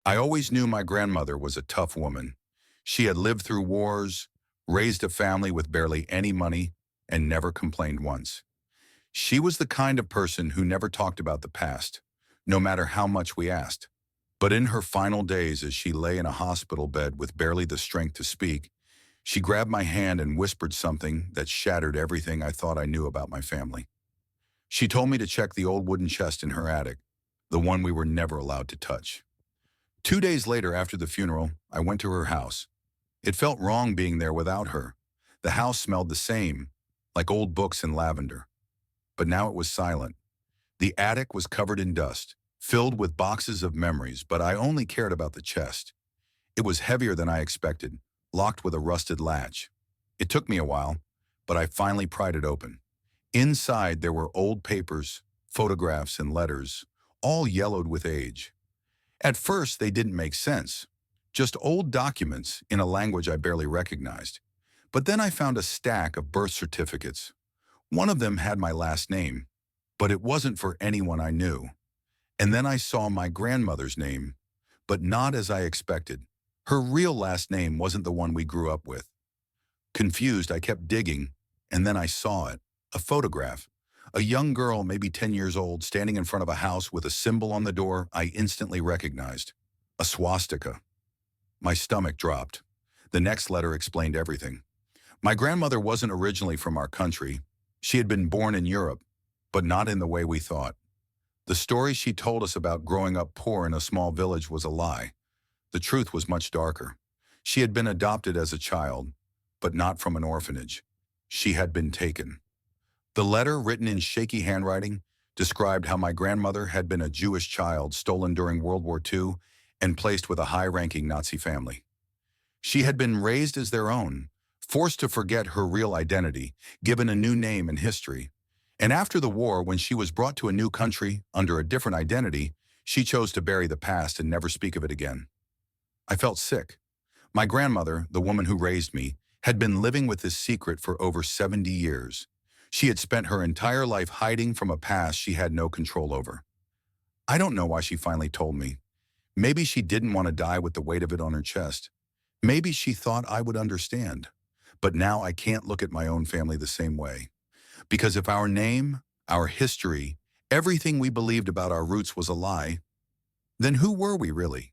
I always knew my grandmother was a tough woman. She had lived through wars, raised a family with barely any money, and never complained once. She was the kind of person who never talked about the past, no matter how much we asked. But in her final days, as she lay in a hospital bed with barely the strength to speak, she grabbed my hand and whispered something that shattered everything I thought I knew about my family. She told me to check the old wooden chest in her attic, the one we were never allowed to touch. 2 days later, after the funeral, I went to her house. It felt wrong being there without her. The house smelled the same, like old books and lavender. But now it was silent. The attic was covered in dust, filled with boxes of memories, but I only cared about the chest. It was heavier than I expected, locked with a rusted latch. It took me a while, but I finally pried it open. Inside there were old papers, photographs, and letters, all yellowed with age. At first, they didn't make sense. Just old documents in a language I barely recognized. But then I found a stack of birth certificates. One of them had my last name, but it wasn't for anyone I knew. And then I saw my grandmother's name, but not as I expected. Her real last name wasn't the one we grew up with. Confused, I kept digging, and then I saw it. A photograph. A young girl, maybe 10 years old, standing in front of a house with a symbol on the door I instantly recognized. A swastika. My stomach dropped. The next letter explained everything. My grandmother wasn't originally from our country. She had been born in Europe, but not in the way we thought. The story she told us about growing up poor in a small village was a lie. The truth was much darker. She had been adopted as a child, but not from an orphanage. She had been taken. The letter, written in shaky handwriting, described how my grandmother had been a Jewish child stolen during World War II and placed with a high-ranking Nazi family. She had been raised as their own, forced to forget her real identity, given a new name and history. And after the war, when she was brought to a new country under a different identity, she chose to bury the past and never speak of it again. I felt sick. My grandmother, the woman who raised me, had been living with this secret for over 70 years. She had spent her entire life hiding from a past she had no control over. I don't know why she finally told me. Maybe she didn't want to die with the weight of it on her chest. Maybe she thought I would understand. But now I can't look at my own family the same way. Because if our name, our history, everything we believed about our roots was a lie, then who were we really?